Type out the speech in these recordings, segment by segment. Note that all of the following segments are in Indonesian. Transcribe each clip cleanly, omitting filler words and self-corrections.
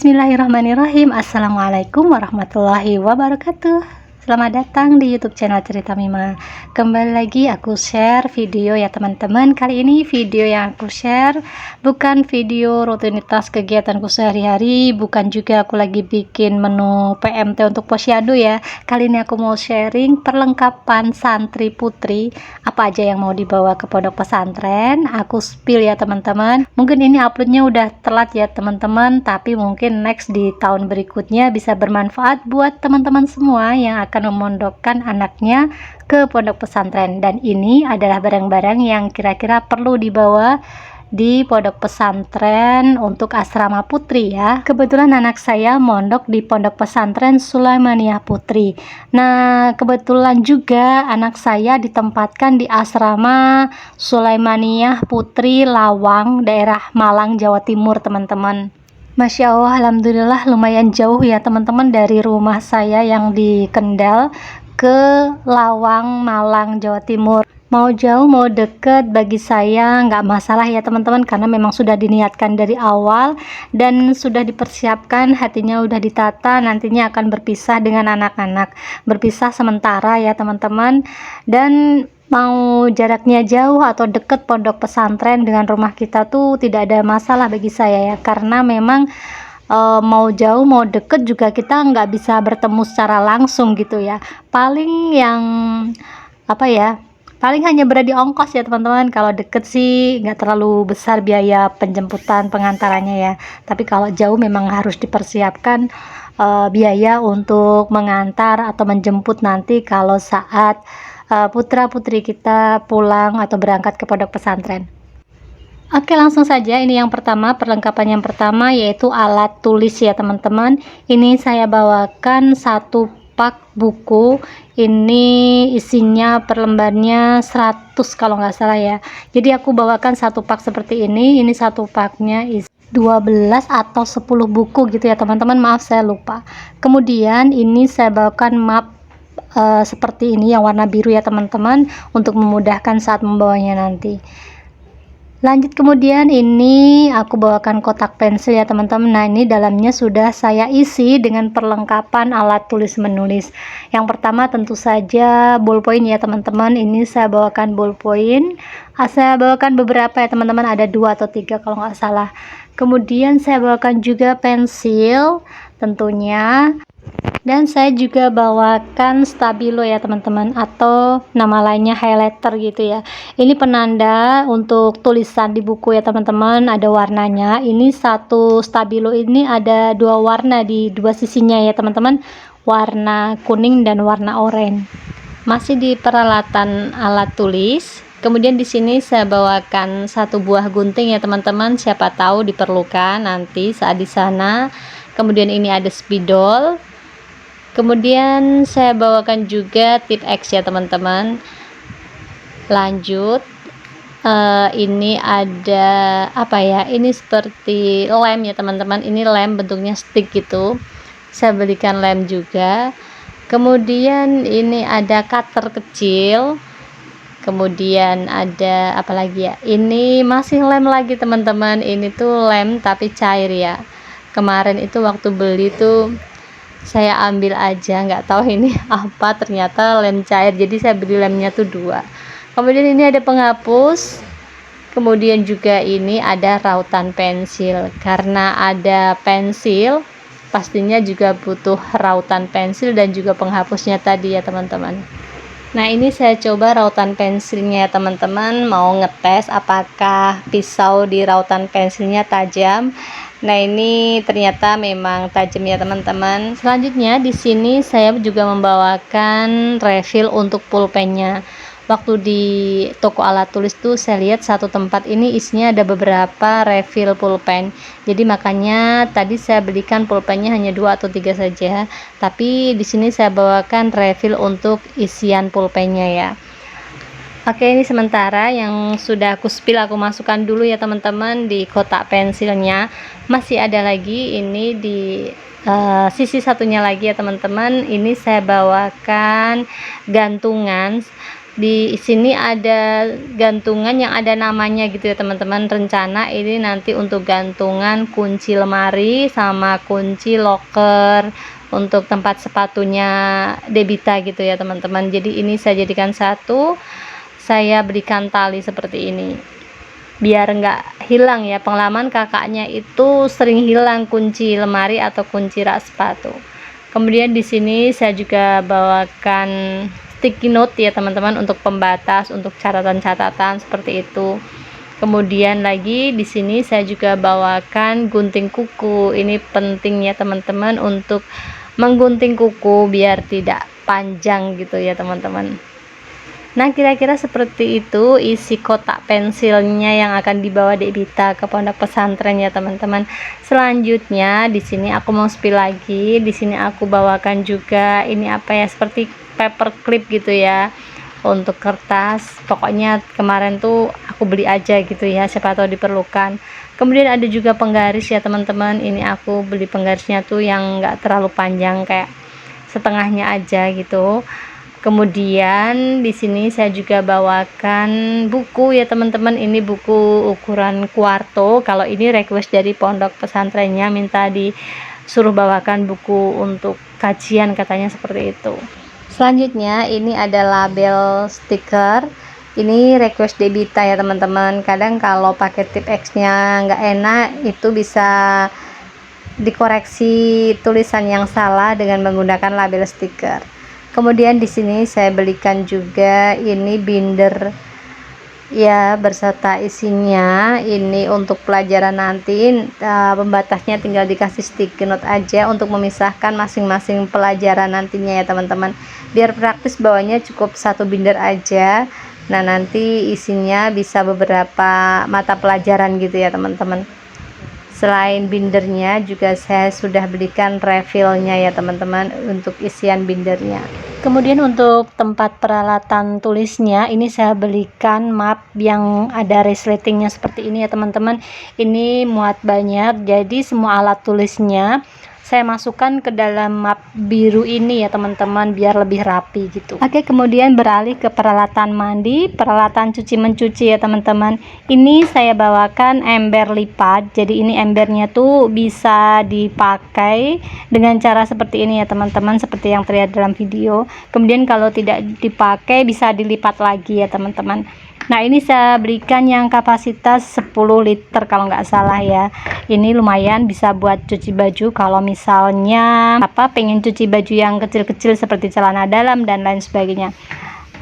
Bismillahirrahmanirrahim. Assalamualaikum warahmatullahi wabarakatuh. Selamat datang di YouTube channel Cerita Mima. Kembali lagi aku share video ya teman-teman. Kali ini video yang aku share bukan video rutinitas kegiatanku sehari-hari, bukan juga aku lagi bikin menu PMT untuk posyandu ya. Kali ini aku mau sharing perlengkapan santri putri, apa aja yang mau dibawa ke pondok pesantren. Aku spill ya teman-teman. Mungkin ini uploadnya udah telat ya teman-teman, tapi mungkin next di tahun berikutnya bisa bermanfaat buat teman-teman semua yang akan memondokkan anaknya ke pondok pesantren. Dan ini adalah barang-barang yang kira-kira perlu dibawa di pondok pesantren untuk asrama putri ya. Kebetulan anak saya mondok di pondok pesantren Sulaimaniyah Putri. Nah, kebetulan juga anak saya ditempatkan di asrama Sulaimaniyah Putri Lawang, daerah Malang, Jawa Timur teman-teman. Masya Allah, alhamdulillah lumayan jauh ya teman-teman dari rumah saya yang di Kendal ke Lawang, Malang, Jawa Timur. Mau jauh mau deket bagi saya nggak masalah ya teman-teman, karena memang sudah diniatkan dari awal dan sudah dipersiapkan, hatinya udah ditata, nantinya akan berpisah dengan anak-anak, berpisah sementara ya teman-teman. Dan mau jaraknya jauh atau deket pondok pesantren dengan rumah kita tuh tidak ada masalah bagi saya ya, karena memang mau jauh mau deket juga kita nggak bisa bertemu secara langsung gitu ya. Paling yang apa ya, paling hanya berada di ongkos ya teman-teman. Kalau deket sih nggak terlalu besar biaya penjemputan pengantarannya ya, tapi kalau jauh memang harus dipersiapkan biaya untuk mengantar atau menjemput nanti kalau saat putra putri kita pulang atau berangkat ke pondok pesantren. Oke, langsung saja. Ini yang pertama, perlengkapan yang pertama yaitu alat tulis ya teman-teman. Ini saya bawakan satu pak buku. Ini isinya per lembarnya 100 kalau nggak salah ya. Jadi aku bawakan satu pak seperti ini. Ini satu paknya isi 12 atau 10 buku gitu ya teman-teman, maaf saya lupa. Kemudian ini saya bawakan map seperti ini yang warna biru ya teman-teman, untuk memudahkan saat membawanya nanti. Lanjut, kemudian ini aku bawakan kotak pensil ya teman-teman. Nah, ini dalamnya sudah saya isi dengan perlengkapan alat tulis menulis. Yang pertama tentu saja ballpoint ya teman-teman. Ini saya bawakan ballpoint. Saya bawakan beberapa ya teman-teman, ada 2 atau 3 kalau nggak salah. Kemudian saya bawakan juga pensil tentunya. Dan saya juga bawakan stabilo ya teman-teman, atau nama lainnya highlighter gitu ya. Ini penanda untuk tulisan di buku ya teman-teman, ada warnanya. Ini satu stabilo ini ada 2 warna di 2 sisinya ya teman-teman, warna kuning dan warna oranye. Masih di peralatan alat tulis. Kemudian di sini saya bawakan 1 buah gunting ya teman-teman, siapa tahu diperlukan nanti saat di sana. Kemudian ini ada spidol. Kemudian saya bawakan juga tip X ya teman-teman. Lanjut, ini ada apa ya, ini seperti lem ya teman-teman. Ini lem bentuknya stick gitu, saya belikan lem juga. Kemudian ini ada cutter kecil. Kemudian ada apa lagi ya, ini masih lem lagi teman-teman. Ini tuh lem tapi cair ya. Kemarin itu waktu beli tuh saya ambil aja, nggak tahu ini apa, ternyata lem cair, jadi saya beli lemnya tuh 2. Kemudian ini ada penghapus. Kemudian juga ini ada rautan pensil, karena ada pensil pastinya juga butuh rautan pensil dan juga penghapusnya tadi ya teman-teman. Nah, ini saya coba rautan pensilnya ya teman-teman, mau ngetes apakah pisau di rautan pensilnya tajam. Nah, ini ternyata memang tajam ya teman-teman. Selanjutnya di sini saya juga membawakan refill untuk pulpennya. Waktu di toko alat tulis tuh saya lihat satu tempat ini isinya ada beberapa refill pulpen. Jadi makanya tadi saya belikan pulpennya hanya 2 atau 3 saja. Tapi di sini saya bawakan refill untuk isian pulpennya ya. Oke, ini sementara yang sudah aku spill aku masukkan dulu ya teman-teman di kotak pensilnya. Masih ada lagi ini di sisi satunya lagi ya teman-teman. Ini saya bawakan gantungan Di sini ada gantungan yang ada namanya gitu ya teman-teman. Rencana ini nanti untuk gantungan kunci lemari sama kunci loker untuk tempat sepatunya Debita gitu ya teman-teman. Jadi ini saya jadikan satu, saya berikan tali seperti ini biar nggak hilang ya. Pengalaman kakaknya itu sering hilang kunci lemari atau kunci rak sepatu. Kemudian di sini saya juga bawakan sticky note ya teman-teman, untuk pembatas, untuk catatan-catatan seperti itu. Kemudian lagi di sini saya juga bawakan gunting kuku. Ini penting ya teman-teman, untuk menggunting kuku biar tidak panjang gitu ya teman-teman. Nah, kira-kira seperti itu isi kotak pensilnya yang akan dibawa Debita ke pondok pesantren ya teman-teman. Selanjutnya di sini aku mau spill lagi. Di sini aku bawakan juga ini apa ya, seperti paper clip gitu ya, untuk kertas. Pokoknya kemarin tuh aku beli aja gitu ya, siapa tahu diperlukan. Kemudian ada juga penggaris ya teman-teman. Ini aku beli penggarisnya tuh yang enggak terlalu panjang, kayak setengahnya aja gitu. Kemudian di sini saya juga bawakan buku ya teman-teman. Ini buku ukuran kuarto. Kalau ini request dari pondok pesantrennya, minta disuruh bawakan buku untuk kajian, katanya seperti itu. Selanjutnya ini ada label stiker. Ini request Debita ya teman-teman. Kadang kalau pakai tip X-nya nggak enak, itu bisa dikoreksi tulisan yang salah dengan menggunakan label stiker. Kemudian di sini saya belikan juga ini binder ya, berserta isinya. Ini untuk pelajaran nanti, pembatasnya tinggal dikasih sticky note aja untuk memisahkan masing-masing pelajaran nantinya ya teman-teman. Biar praktis, bawahnya cukup satu binder aja. Nah, nanti isinya bisa beberapa mata pelajaran gitu ya teman-teman. Selain bindernya juga saya sudah belikan refillnya ya teman-teman, untuk isian bindernya. Kemudian untuk tempat peralatan tulisnya, ini saya belikan map yang ada resletingnya seperti ini ya teman-teman. Ini muat banyak, jadi semua alat tulisnya saya masukkan ke dalam map biru ini ya teman-teman, biar lebih rapi gitu. Oke, kemudian beralih ke peralatan mandi, peralatan cuci mencuci ya teman-teman. Ini saya bawakan ember lipat. Jadi ini embernya tuh bisa dipakai dengan cara seperti ini ya teman-teman, seperti yang terlihat dalam video. Kemudian kalau tidak dipakai bisa dilipat lagi ya teman-teman. Nah, ini saya berikan yang kapasitas 10 liter kalau nggak salah ya. Ini lumayan bisa buat cuci baju kalau misalnya pengen cuci baju yang kecil-kecil seperti celana dalam dan lain sebagainya.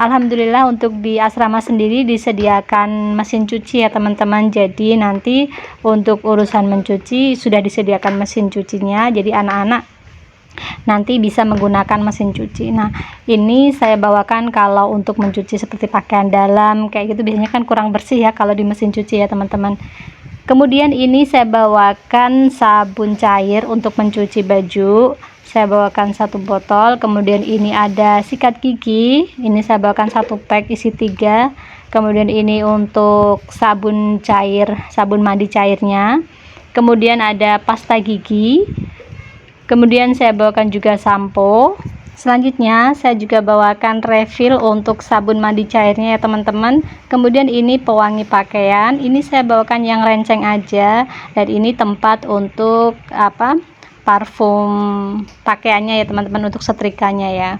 Alhamdulillah untuk di asrama sendiri disediakan mesin cuci ya teman-teman. Jadi nanti untuk urusan mencuci sudah disediakan mesin cucinya, jadi anak-anak nanti bisa menggunakan mesin cuci. Nah, ini saya bawakan kalau untuk mencuci seperti pakaian dalam kayak gitu, biasanya kan kurang bersih ya kalau di mesin cuci ya teman-teman. Kemudian ini saya bawakan sabun cair untuk mencuci baju. Saya bawakan 1 botol. Kemudian ini ada sikat gigi. Ini saya bawakan 1 pack isi 3. Kemudian ini untuk sabun cair, sabun mandi cairnya. Kemudian ada pasta gigi. Kemudian saya bawakan juga sampo. Selanjutnya saya juga bawakan refill untuk sabun mandi cairnya ya teman-teman. Kemudian ini pewangi pakaian. Ini saya bawakan yang renceng aja, dan ini tempat untuk parfum pakaiannya ya teman-teman, untuk setrikanya ya.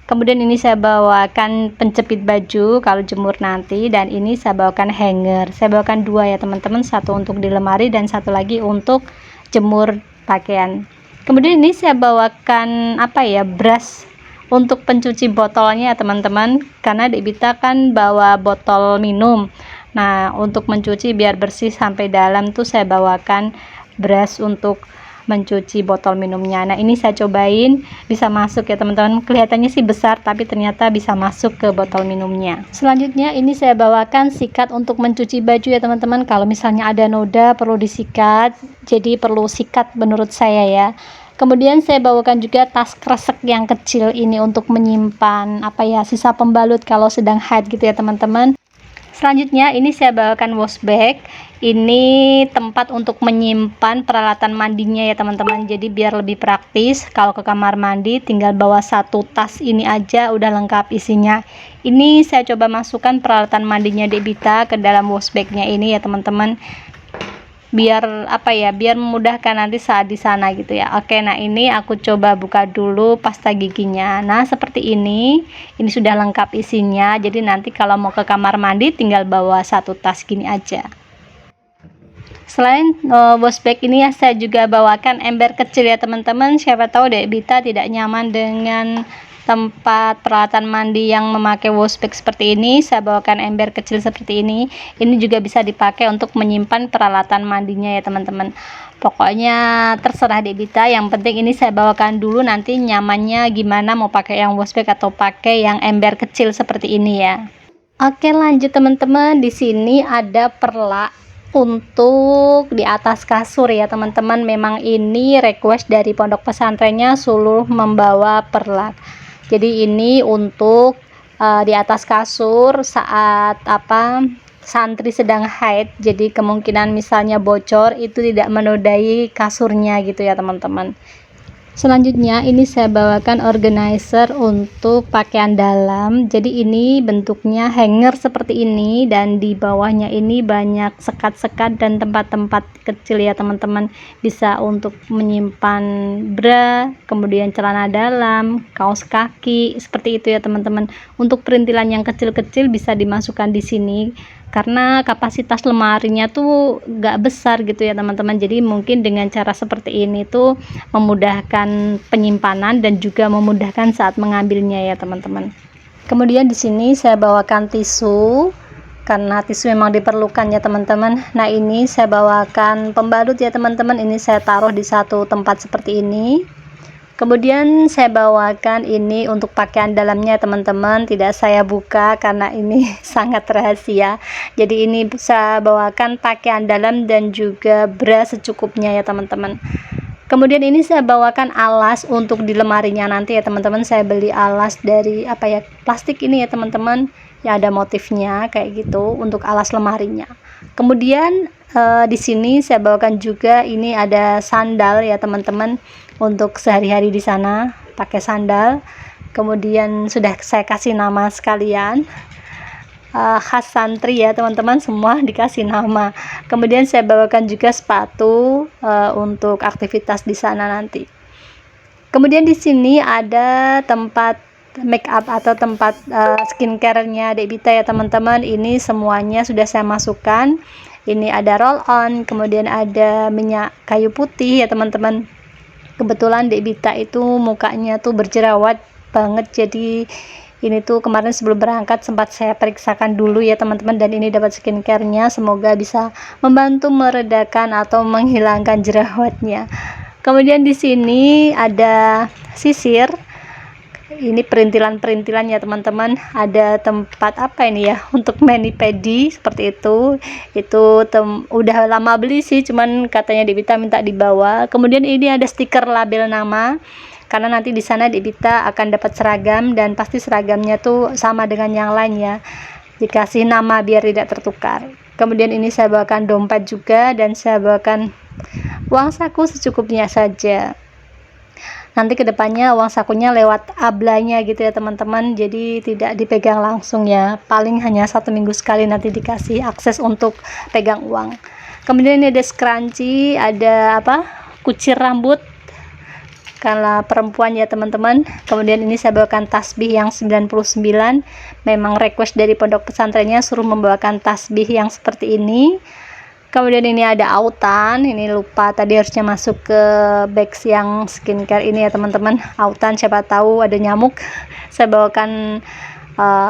Kemudian ini saya bawakan penjepit baju kalau jemur nanti, dan ini saya bawakan hanger. Saya bawakan 2 ya teman-teman, 1 untuk di lemari dan 1 lagi untuk jemur pakaian. Kemudian ini saya bawakan brush untuk pencuci botolnya ya teman-teman, karena Debita kan bawa botol minum. Nah, untuk mencuci biar bersih sampai dalam tuh saya bawakan brush untuk mencuci botol minumnya. Nah, ini saya cobain bisa masuk ya teman-teman. Kelihatannya sih besar, tapi ternyata bisa masuk ke botol minumnya. Selanjutnya ini saya bawakan sikat untuk mencuci baju ya teman-teman. Kalau misalnya ada noda perlu disikat, jadi perlu sikat menurut saya ya. Kemudian saya bawakan juga tas kresek yang kecil ini untuk menyimpan sisa pembalut kalau sedang haid gitu ya teman-teman. Selanjutnya ini saya bawakan wash bag. Ini tempat untuk menyimpan peralatan mandinya ya teman-teman. Jadi biar lebih praktis, kalau ke kamar mandi tinggal bawa satu tas ini aja udah lengkap isinya. Ini saya coba masukkan peralatan mandinya Debita ke dalam wash bagnya ini ya teman-teman. Biar apa ya, biar memudahkan nanti saat di sana gitu ya. Oke, nah ini aku coba buka dulu pasta giginya. Nah seperti ini sudah lengkap isinya, jadi nanti kalau mau ke kamar mandi tinggal bawa satu tas gini aja. Selain wash bag ini ya, saya juga bawakan ember kecil ya teman-teman. Siapa tahu Debita tidak nyaman dengan tempat peralatan mandi yang memakai wash bag seperti ini, saya bawakan ember kecil seperti ini. Ini juga bisa dipakai untuk menyimpan peralatan mandinya ya teman-teman. Pokoknya terserah Debita, yang penting ini saya bawakan dulu, nanti nyamannya gimana, mau pakai yang wash bag atau pakai yang ember kecil seperti ini ya. Oke, lanjut teman-teman. Di sini ada perlak untuk di atas kasur ya teman-teman. Memang ini request dari pondok pesantrennya suruh membawa perlak. Jadi ini untuk di atas kasur saat santri sedang haid. Jadi kemungkinan misalnya bocor itu tidak menodai kasurnya gitu ya teman-teman. Selanjutnya ini saya bawakan organizer untuk pakaian dalam. Jadi ini bentuknya hanger seperti ini, dan di bawahnya ini banyak sekat-sekat dan tempat-tempat kecil ya teman-teman. Bisa untuk menyimpan bra, kemudian celana dalam, kaos kaki, seperti itu ya teman-teman. Untuk perintilan yang kecil-kecil bisa dimasukkan di sini karena kapasitas lemarinya tuh gak besar gitu ya teman-teman. Jadi mungkin dengan cara seperti ini tuh memudahkan penyimpanan dan juga memudahkan saat mengambilnya ya teman-teman. Kemudian di sini saya bawakan tisu karena tisu memang diperlukan ya teman-teman. Nah ini saya bawakan pembalut ya teman-teman. Ini saya taruh di satu tempat seperti ini. Kemudian saya bawakan ini untuk pakaian dalamnya teman-teman, tidak saya buka karena ini sangat rahasia. Jadi ini saya bawakan pakaian dalam dan juga bra secukupnya ya teman-teman. Kemudian ini saya bawakan alas untuk di lemarinya nanti ya teman-teman. Saya beli alas dari plastik ini ya teman-teman, yang ada motifnya kayak gitu untuk alas lemarinya. Kemudian di sini saya bawakan juga ini ada sandal ya teman-teman, untuk sehari-hari di sana pakai sandal. Kemudian sudah saya kasih nama sekalian, khas santri ya teman-teman, semua dikasih nama. Kemudian saya bawakan juga sepatu untuk aktivitas di sana nanti. Kemudian di sini ada tempat make up atau tempat skincare-nya Debita ya teman-teman. Ini semuanya sudah saya masukkan. Ini ada roll on, kemudian ada minyak kayu putih ya teman-teman. Kebetulan Debita itu mukanya tuh berjerawat banget, jadi ini tuh kemarin sebelum berangkat sempat saya periksakan dulu ya teman-teman, dan ini dapat skincare-nya, semoga bisa membantu meredakan atau menghilangkan jerawatnya. Kemudian di sini ada sisir. Ini perintilan-perintilan ya teman-teman. Ada tempat untuk mani pedi seperti itu. Itu udah lama beli sih, cuman katanya Debita minta dibawa. Kemudian ini ada stiker label nama, karena nanti di sana Debita akan dapat seragam, dan pasti seragamnya tuh sama dengan yang lain ya, dikasih nama biar tidak tertukar. Kemudian ini saya bawakan dompet juga, dan saya bawakan uang saku secukupnya saja. Nanti kedepannya uang sakunya lewat ablanya gitu ya teman-teman, jadi tidak dipegang langsung ya, paling hanya 1 minggu sekali nanti dikasih akses untuk pegang uang. Kemudian ini ada scrunchie, ada kucir rambut karena perempuan ya teman-teman. Kemudian ini saya bawakan tasbih yang 99, memang request dari pondok pesantrennya suruh membawakan tasbih yang seperti ini. Kemudian ini ada autan, ini lupa tadi harusnya masuk ke bags yang skincare ini ya teman-teman. Autan, siapa tahu ada nyamuk, saya bawakan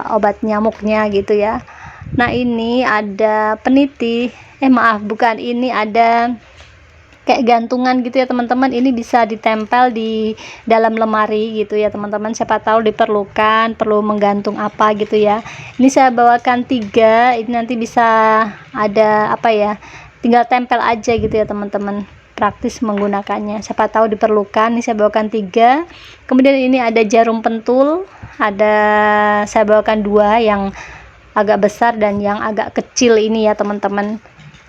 obat nyamuknya gitu ya. Nah ini ada peniti, ini ada kayak gantungan gitu ya teman-teman. Ini bisa ditempel di dalam lemari gitu ya teman-teman, siapa tahu diperlukan, perlu menggantung apa gitu ya. Ini saya bawakan 3, ini nanti bisa ada tinggal tempel aja gitu ya teman-teman, praktis menggunakannya, siapa tahu diperlukan. Ini saya bawakan 3. Kemudian ini ada jarum pentul, saya bawakan 2 yang agak besar dan yang agak kecil ini ya teman-teman,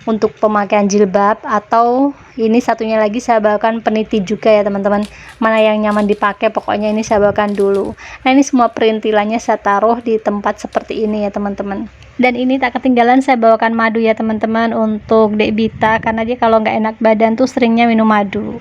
untuk pemakaian jilbab. Atau ini satunya lagi saya bawakan peniti juga ya teman-teman, mana yang nyaman dipakai, pokoknya ini saya bawakan dulu. Nah ini semua perintilannya saya taruh di tempat seperti ini ya teman-teman. Dan ini tak ketinggalan saya bawakan madu ya teman-teman untuk Dek Bita, karena dia kalau nggak enak badan tuh seringnya minum madu.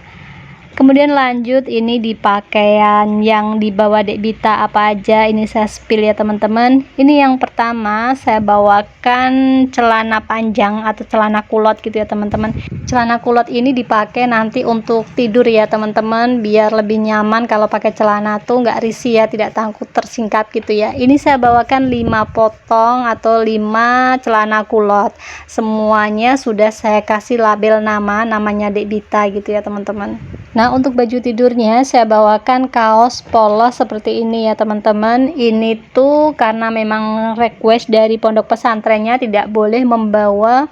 Kemudian lanjut ini di pakaian yang dibawa Dek Bita apa aja, ini saya spill ya teman-teman. Ini yang pertama saya bawakan celana panjang atau celana kulot gitu ya teman-teman. Celana kulot ini dipakai nanti untuk tidur ya teman-teman, biar lebih nyaman kalau pakai celana tuh nggak risih ya, tidak takut tersingkap gitu ya. Ini saya bawakan 5 potong atau 5 celana kulot. Semuanya sudah saya kasih label namanya Dek Bita gitu ya teman-teman. Nah untuk baju tidurnya saya bawakan kaos polos seperti ini ya teman-teman. Ini tuh karena memang request dari pondok pesantrennya tidak boleh membawa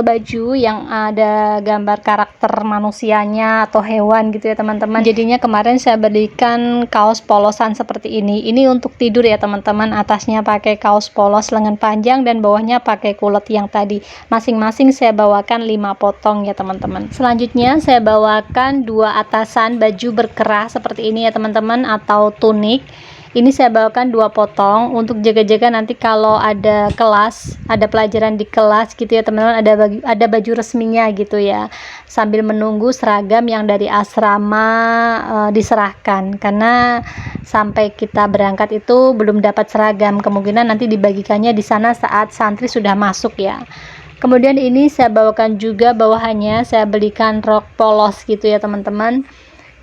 baju yang ada gambar karakter manusianya atau hewan gitu ya teman-teman. Jadinya kemarin saya belikan kaos polosan seperti ini. Ini untuk tidur ya teman-teman, atasnya pakai kaos polos lengan panjang dan bawahnya pakai kulot yang tadi. Masing-masing saya bawakan 5 potong ya teman-teman. Selanjutnya saya bawakan 2 atasan baju berkerah seperti ini ya teman-teman, atau tunik. Ini saya bawakan 2 potong untuk jaga-jaga nanti kalau ada kelas, ada pelajaran di kelas gitu ya teman-teman, ada baju resminya gitu ya, sambil menunggu seragam yang dari asrama diserahkan, karena sampai kita berangkat itu belum dapat seragam, kemungkinan nanti dibagikannya di sana saat santri sudah masuk ya. Kemudian ini saya bawakan juga bawahannya, saya belikan rok polos gitu ya teman-teman.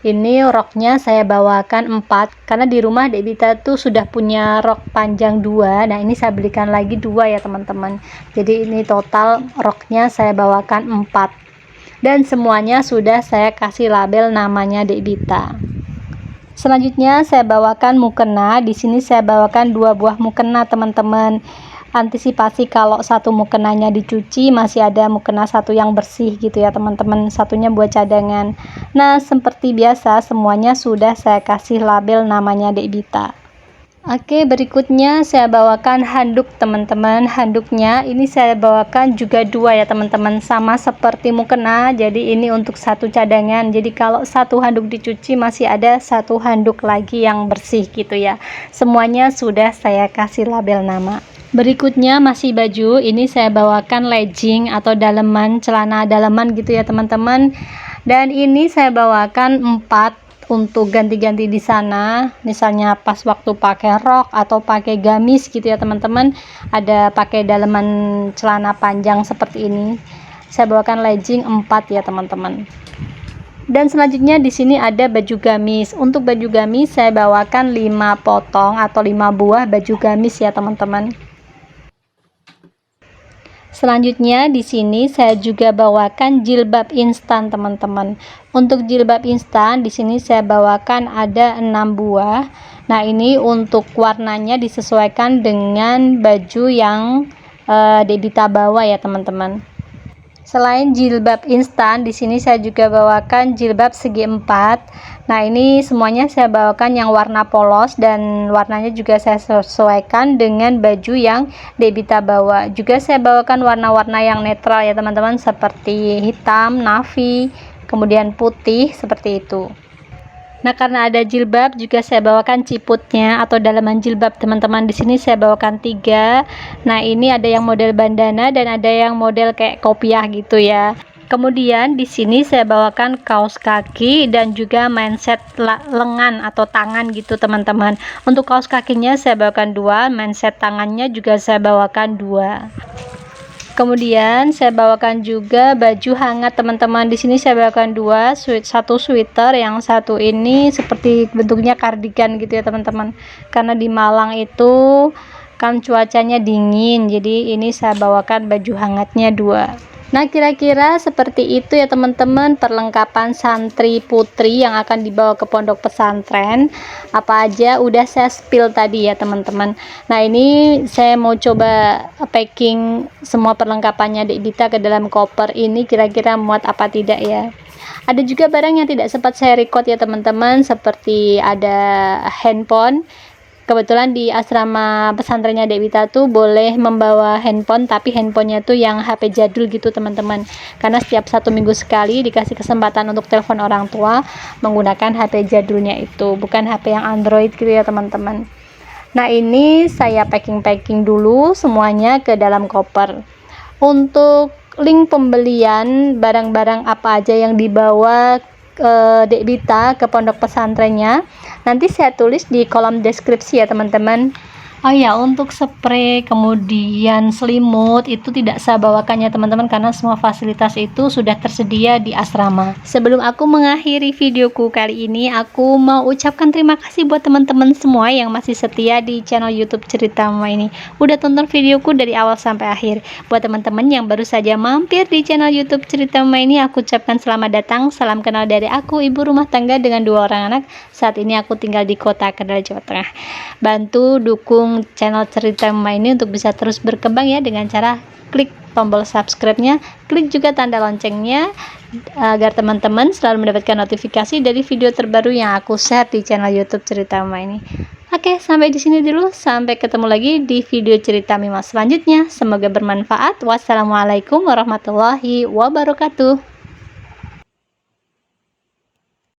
Ini roknya saya bawakan 4, karena di rumah Dek Bita tuh sudah punya rok panjang 2. Nah ini saya belikan lagi 2 ya teman-teman. Jadi ini total roknya saya bawakan 4. Dan semuanya sudah saya kasih label namanya Dek Bita. Selanjutnya saya bawakan mukena. Di sini saya bawakan 2 buah mukena teman-teman. Antisipasi kalau satu mukenanya dicuci, masih ada mukena satu yang bersih gitu ya teman-teman, satunya buat cadangan. Nah seperti biasa semuanya sudah saya kasih label namanya Dek Bita. Oke, berikutnya saya bawakan handuk teman-teman. Handuknya ini saya bawakan juga 2 ya teman-teman, sama seperti mukena. Jadi ini untuk satu cadangan, jadi kalau satu handuk dicuci masih ada satu handuk lagi yang bersih gitu ya. Semuanya sudah saya kasih label nama. Berikutnya masih baju, ini saya bawakan legging atau daleman, celana daleman gitu ya teman-teman. Dan ini saya bawakan 4 untuk ganti-ganti di sana, misalnya pas waktu pakai rok atau pakai gamis gitu ya teman-teman, ada pakai daleman celana panjang seperti ini. Saya bawakan legging 4 ya teman-teman. Dan selanjutnya di sini ada baju gamis. Untuk baju gamis saya bawakan 5 potong atau 5 buah baju gamis ya teman-teman. Selanjutnya di sini saya juga bawakan jilbab instan teman-teman. Untuk jilbab instan di sini saya bawakan ada 6 buah. Nah ini untuk warnanya disesuaikan dengan baju yang Dek Bita bawa ya teman-teman. Selain jilbab instan, di sini saya juga bawakan jilbab segi 4. Nah, ini semuanya saya bawakan yang warna polos dan warnanya juga saya sesuaikan dengan baju yang Dek Bita bawa. Juga saya bawakan warna-warna yang netral ya teman-teman, seperti hitam, navy, kemudian putih seperti itu. Nah, karena ada jilbab juga saya bawakan ciputnya atau dalaman jilbab teman-teman. Di sini saya bawakan 3. Nah, ini ada yang model bandana dan ada yang model kayak kopiah gitu ya. Kemudian di sini saya bawakan kaos kaki dan juga mindset lengan atau tangan gitu teman-teman. Untuk kaos kakinya saya bawakan 2, mindset tangannya juga saya bawakan 2. Kemudian saya bawakan juga baju hangat teman-teman. Di sini saya bawakan 2, satu sweater, yang satu ini seperti bentuknya kardigan gitu ya teman-teman. Karena di Malang itu kan cuacanya dingin, jadi ini saya bawakan baju hangatnya 2. Nah kira-kira seperti itu ya teman-teman perlengkapan santri putri yang akan dibawa ke pondok pesantren. Apa aja udah saya spill tadi ya teman-teman. Nah ini saya mau coba packing semua perlengkapannya Dek Bita ke dalam koper ini, kira-kira muat apa tidak ya. Ada juga barang yang tidak sempat saya record ya teman-teman, seperti ada handphone. Kebetulan di asrama pesantrennya Dek Wita tuh boleh membawa handphone, tapi handphonenya tuh yang HP jadul gitu teman-teman, karena setiap 1 minggu sekali dikasih kesempatan untuk telepon orang tua menggunakan HP jadulnya itu, bukan HP yang Android gitu ya teman-teman. Nah, ini saya packing dulu semuanya ke dalam koper. Untuk link pembelian barang-barang apa aja yang dibawa Dek Wita ke pondok pesantrennya nanti saya tulis di kolom deskripsi ya teman-teman. Oh ya, untuk spray kemudian selimut itu tidak saya bawakannya teman-teman, karena semua fasilitas itu sudah tersedia di asrama. Sebelum aku mengakhiri videoku kali ini, aku mau ucapkan terima kasih buat teman-teman semua yang masih setia di channel YouTube Cerita Mama ini. Udah tonton videoku dari awal sampai akhir. Buat teman-teman yang baru saja mampir di channel YouTube Cerita Mama ini, aku ucapkan selamat datang. Salam kenal dari aku, ibu rumah tangga dengan 2 orang anak. Saat ini aku tinggal di kota Kendal, Jawa Tengah. Bantu dukung channel Cerita Mama ini untuk bisa terus berkembang ya, dengan cara klik tombol subscribe-nya, klik juga tanda loncengnya agar teman-teman selalu mendapatkan notifikasi dari video terbaru yang aku share di channel YouTube Cerita Mama ini. Oke, sampai di sini dulu. Sampai ketemu lagi di video cerita Mima selanjutnya. Semoga bermanfaat. Wassalamualaikum warahmatullahi wabarakatuh.